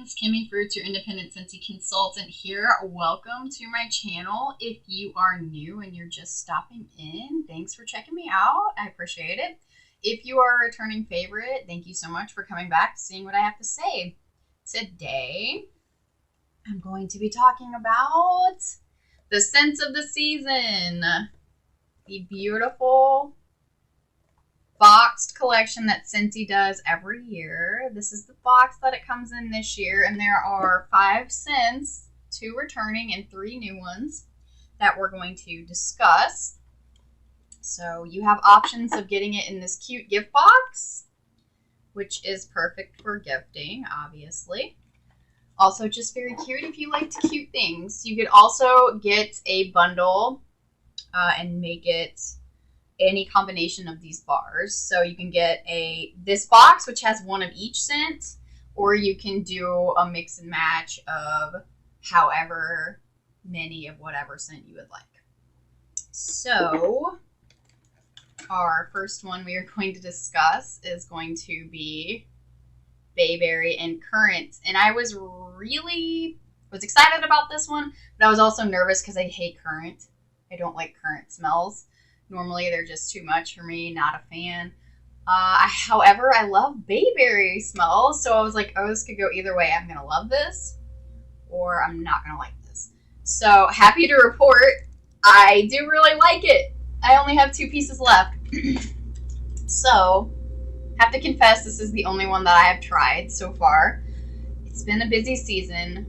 friends, Kimmy Fruits, your independent Scentsy consultant here. Welcome to my channel. If you are new and you're just stopping in, thanks for checking me out. I appreciate it. If you are a returning favorite, thank you so much for coming back, seeing what I have to say. Today, I'm going to be talking about the scents of the season. The beautiful boxed collection that Scentsy does every year. This is the box that it comes in this year, and there are 5 scents, 2 returning and 3 new ones that we're going to discuss. So you have options of getting it in this cute gift box, which is perfect for gifting, obviously. Also just very cute if you like cute things. You could also get a bundle and make it any combination of these bars. So you can get this box, which has one of each scent, or you can do a mix and match of however many of whatever scent you would like. So our first one we are going to discuss is going to be Bayberry and Currant. And I was excited about this one, but I was also nervous because I hate currant. I don't like currant smells. Normally, they're just too much for me. Not a fan. However, I love bayberry smells, so I was like, oh, this could go either way. I'm going to love this, or I'm not going to like this. So, happy to report, I do really like it. I only have 2 pieces left. So, have to confess, this is the only one that I have tried so far. It's been a busy season.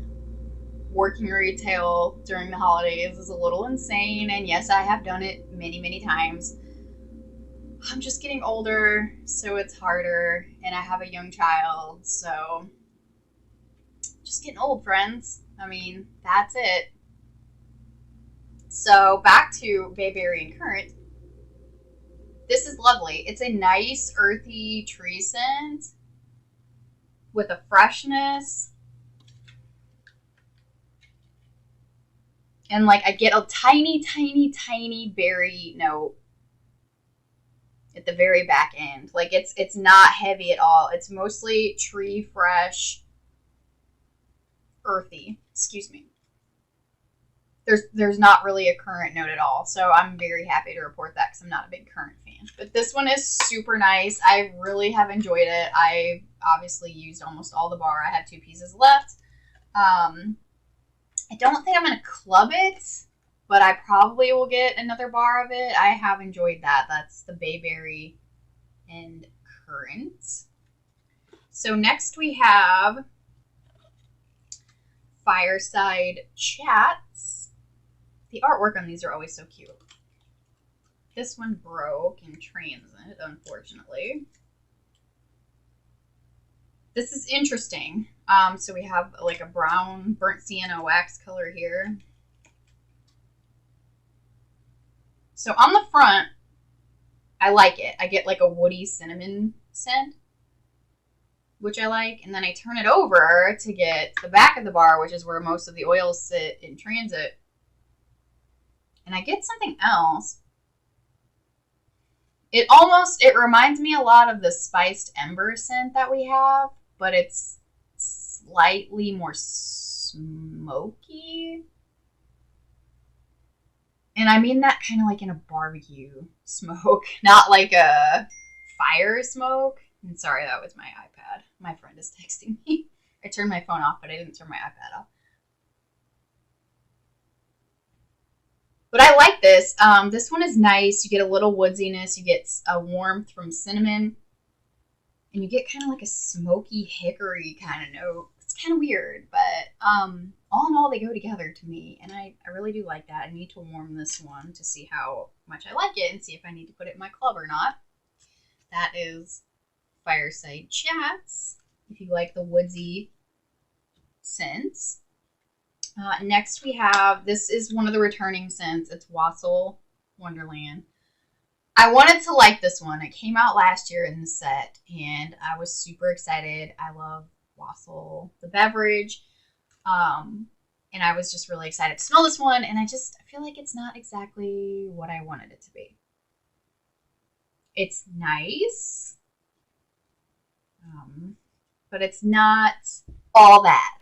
Working retail during the holidays is a little insane, and yes, I have done it many times. I'm just getting older, so it's harder, and I have a young child, so just getting old, friends. I mean, that's it. So back to Bayberry and Currant. This is lovely. It's a nice earthy tree scent with a freshness. And like I get a tiny berry note at the very back end. Like it's not heavy at all. It's mostly tree fresh, earthy. Excuse me. There's not really a currant note at all. So I'm very happy to report that because I'm not a big currant fan. But this one is super nice. I really have enjoyed it. I obviously used almost all the bar. I have 2 pieces left. I don't think I'm going to club it, but I probably will get another bar of it. I have enjoyed that. That's the Bayberry and Currant. So next we have Fireside Chats. The artwork on these are always so cute. This one broke in transit, unfortunately. This is interesting. So we have like a brown burnt sienna wax color here. So on the front, I like it. I get like a woody cinnamon scent, which I like. And then I turn it over to get the back of the bar, which is where most of the oils sit in transit. And I get something else. It reminds me a lot of the spiced ember scent that we have, but it's slightly more smoky. And I mean that kind of like in a barbecue smoke, not like a fire smoke. And sorry, that was my iPad. My friend is texting me. I turned my phone off, but I didn't turn my iPad off. But I like this. This one is nice. You get a little woodsiness. You get a warmth from cinnamon. And you get kind of like a smoky hickory kind of note. It's kind of weird, but all in all, they go together to me. And I really do like that. I need to warm this one to see how much I like it and see if I need to put it in my club or not. That is Fireside Chats, if you like the woodsy scents. Next we have, this is one of the returning scents. It's Wassel Wonderland. I wanted to like this one. It came out last year in the set, and I was super excited. I love Wassel, the beverage, and I was just really excited to smell this one, and I feel like it's not exactly what I wanted it to be. It's nice, but it's not all that.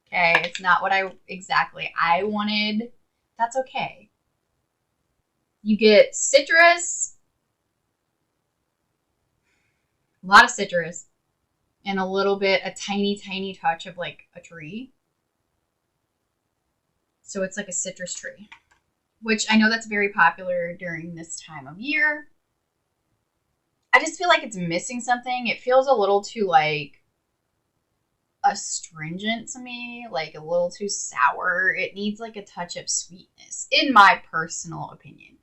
Okay, it's not what I wanted. That's okay. You get citrus, a lot of citrus, and a tiny, tiny touch of like a tree. So it's like a citrus tree, which I know that's very popular during this time of year. I just feel like it's missing something. It feels a little too like astringent to me, like a little too sour. It needs like a touch of sweetness, in my personal opinion.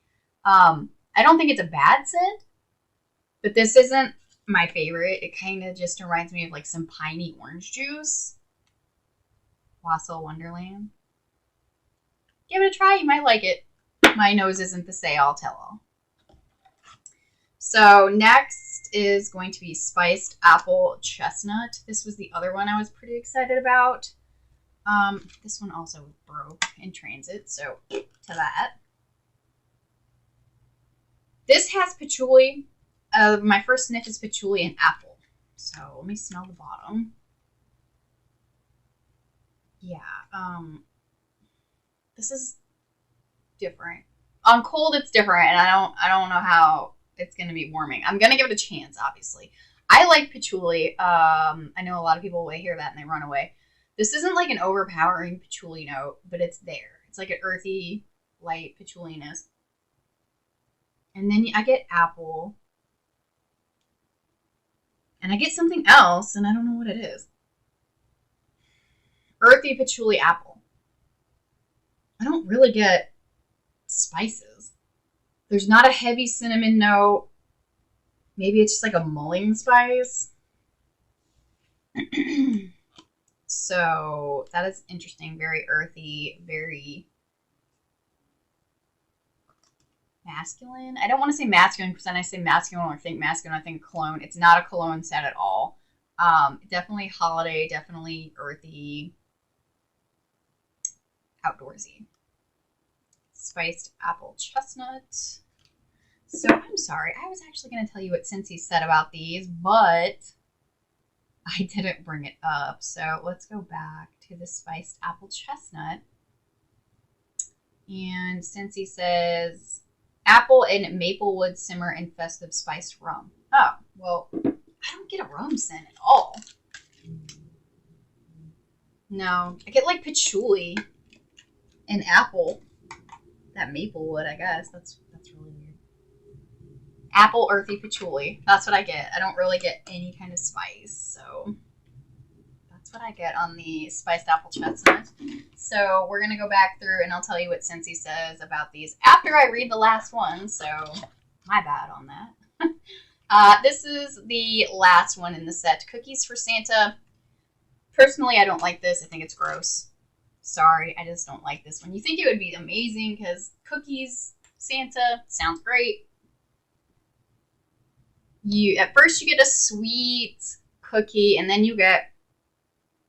I don't think it's a bad scent, but this isn't my favorite. It kind of just reminds me of like some piney orange juice. Wassel Wonderland. Give it a try. You might like it. My nose isn't the say-all tell-all. So next is going to be spiced apple chestnut. This was the other one I was pretty excited about. This one also broke in transit, so to that. This has patchouli. My first sniff is patchouli and apple. So let me smell the bottom. Yeah, this is different. On cold, it's different, and I don't know how it's going to be warming. I'm going to give it a chance, obviously. I like patchouli. I know a lot of people will hear that and they run away. This isn't like an overpowering patchouli note, but it's there. It's like an earthy, light patchouliness. And then I get apple. And I get something else, and I don't know what it is. Earthy patchouli apple. I don't really get spices. There's not a heavy cinnamon note. Maybe it's just like a mulling spice. So that is interesting. Very earthy, very masculine. I don't want to say masculine because then I say masculine or think masculine, I think cologne. It's not a cologne scent at all. Definitely holiday, definitely earthy, outdoorsy. Spiced apple chestnut. So I'm sorry, I was actually going to tell you what Cincy said about these, but I didn't bring it up. So let's go back to the spiced apple chestnut. And Cincy says, apple and maplewood simmer and festive spiced rum. Oh, well, I don't get a rum scent at all. No, I get like patchouli and apple. That maplewood, I guess. That's really weird. Apple, earthy, patchouli. That's what I get. I don't really get any kind of spice, so that's what I get on the spiced apple chestnut. So we're going to go back through and I'll tell you what Cincy says about these after I read the last one, so my bad on that. This is the last one in the set, Cookies for Santa. Personally, I don't like this. I think it's gross. Sorry, I just don't like this one. You think it would be amazing because cookies, Santa, sounds great. At first you get a sweet cookie and then you get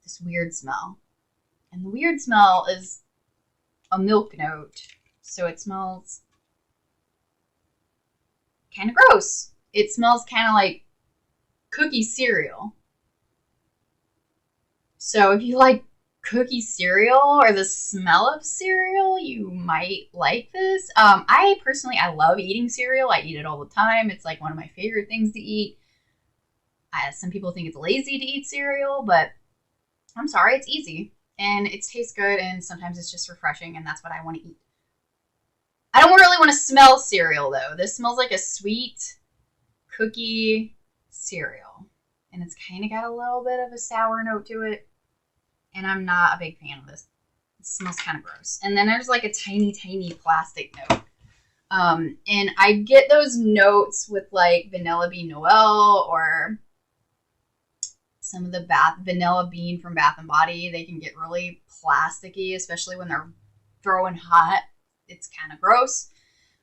this weird smell. And the weird smell is a milk note. So it smells kind of gross. It smells kind of like cookie cereal. So if you like cookie cereal or the smell of cereal, you might like this. I love eating cereal. I eat it all the time. It's like one of my favorite things to eat. Some people think it's lazy to eat cereal, but I'm sorry, it's easy and it tastes good and sometimes it's just refreshing and that's what I want to eat. I don't really want to smell cereal though. This smells like a sweet cookie cereal and it's kind of got a little bit of a sour note to it. And I'm not a big fan of this. It smells kind of gross. And then there's like a tiny, tiny plastic note. And I get those notes with like Vanilla Bean Noel or some of the Vanilla Bean from Bath & Body. They can get really plasticky, especially when they're throwing hot. It's kind of gross.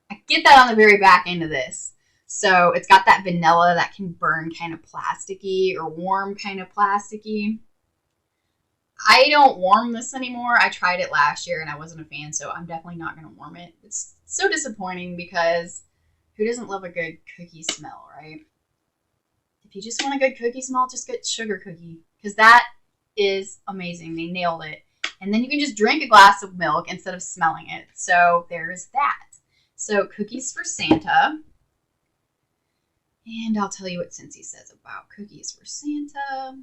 I get that on the very back end of this. So it's got that vanilla that can burn kind of plasticky or warm kind of plasticky. I don't warm this anymore. I tried it last year and I wasn't a fan, so I'm definitely not going to warm it. It's so disappointing because who doesn't love a good cookie smell, right? If you just want a good cookie smell, just get sugar cookie because that is amazing. They nailed it. And then you can just drink a glass of milk instead of smelling it. So there's that. So cookies for Santa. And I'll tell you what Cincy says about cookies for Santa.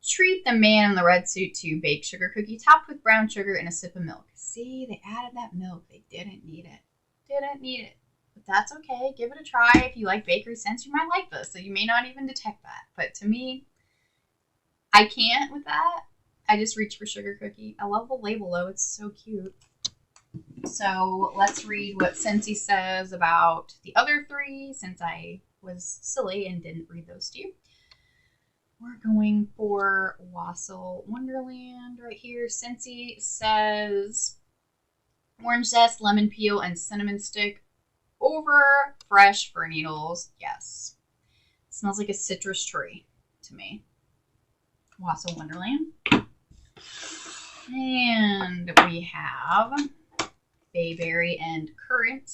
Treat the man in the red suit to baked sugar cookie topped with brown sugar and a sip of milk. See, they added that milk. They didn't need it. Didn't need it. But that's okay. Give it a try. If you like bakery scents, you might like this. So you may not even detect that. But to me, I can't with that. I just reach for sugar cookie. I love the label though. It's so cute. So let's read what Cincy says about the other three since I was silly and didn't read those to you. We're going for Wassel Wonderland right here. Cincy says orange zest, lemon peel, and cinnamon stick over fresh fir needles. Yes. It smells like a citrus tree to me. Wassel Wonderland. And we have Bayberry and Currant.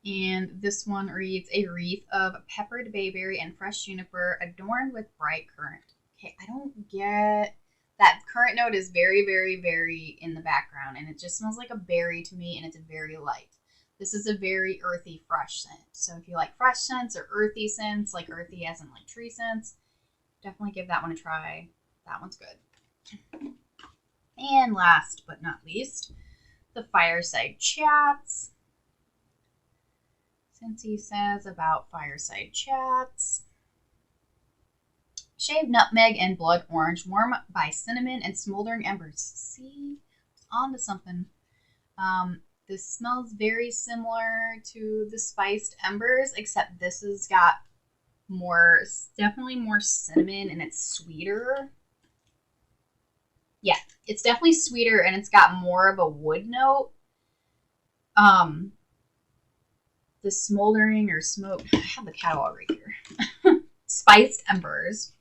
And this one reads, a wreath of peppered bayberry and fresh juniper adorned with bright currant. Okay, I don't get that. Currant note is very, very, very in the background, and it just smells like a berry to me, and it's very light. This is a very earthy, fresh scent. So if you like fresh scents or earthy scents, like earthy as in like tree scents, definitely give that one a try. That one's good. And last but not least, the Fireside Chats. Cincy says about Fireside Chats. Shaved nutmeg and blood orange, warm by cinnamon and smoldering embers. See, it's onto something. This smells very similar to the spiced embers, except this has got more, definitely more cinnamon, and it's sweeter. Yeah, it's definitely sweeter, and it's got more of a wood note. The smoldering or smoke, I have the catalog right here. Spiced embers.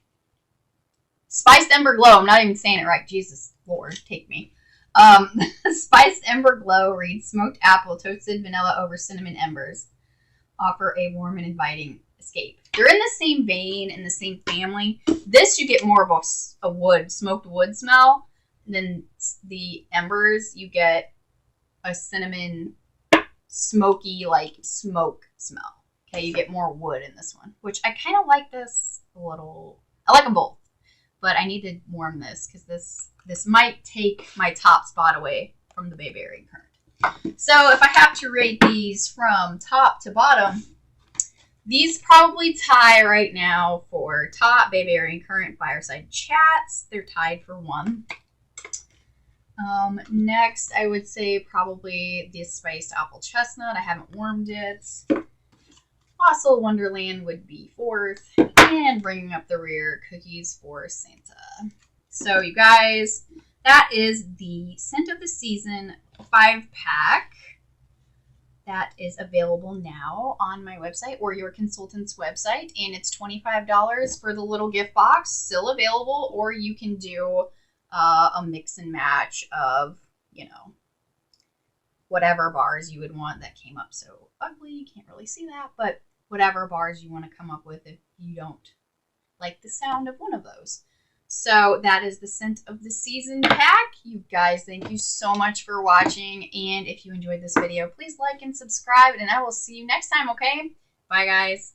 Spiced ember glow. I'm not even saying it right. Jesus Lord, take me. Spiced ember glow reads smoked apple, toasted vanilla over cinnamon embers. Offer a warm and inviting escape. They're in the same vein, in the same family. This you get more of a wood, smoked wood smell. And then the embers, you get a cinnamon, smoky, like smoke smell. Okay, you get more wood in this one, which I kind of like this a little. I like them both, but I need to warm this because this might take my top spot away from the Bayberry and Currant. So if I have to rate these from top to bottom, these probably tie right now for top Bayberry and Currant Fireside Chats. They're tied for 1. Next, I would say probably the spiced apple chestnut. I haven't warmed it. Wassel Wonderland would be 4th. And bringing up the rear, cookies for Santa. So you guys, that is the Scent of the Season 5-pack. That is available now on my website or your consultant's website. And it's $25 for the little gift box. Still available. Or you can do a mix and match of, whatever bars you would want. That came up so ugly, you can't really see that, but whatever bars you want to come up with if you don't like the sound of one of those. So that is the Scent of the Season pack. You guys, thank you so much for watching, and if you enjoyed this video, please like and subscribe, and I will see you next time, okay? Bye, guys.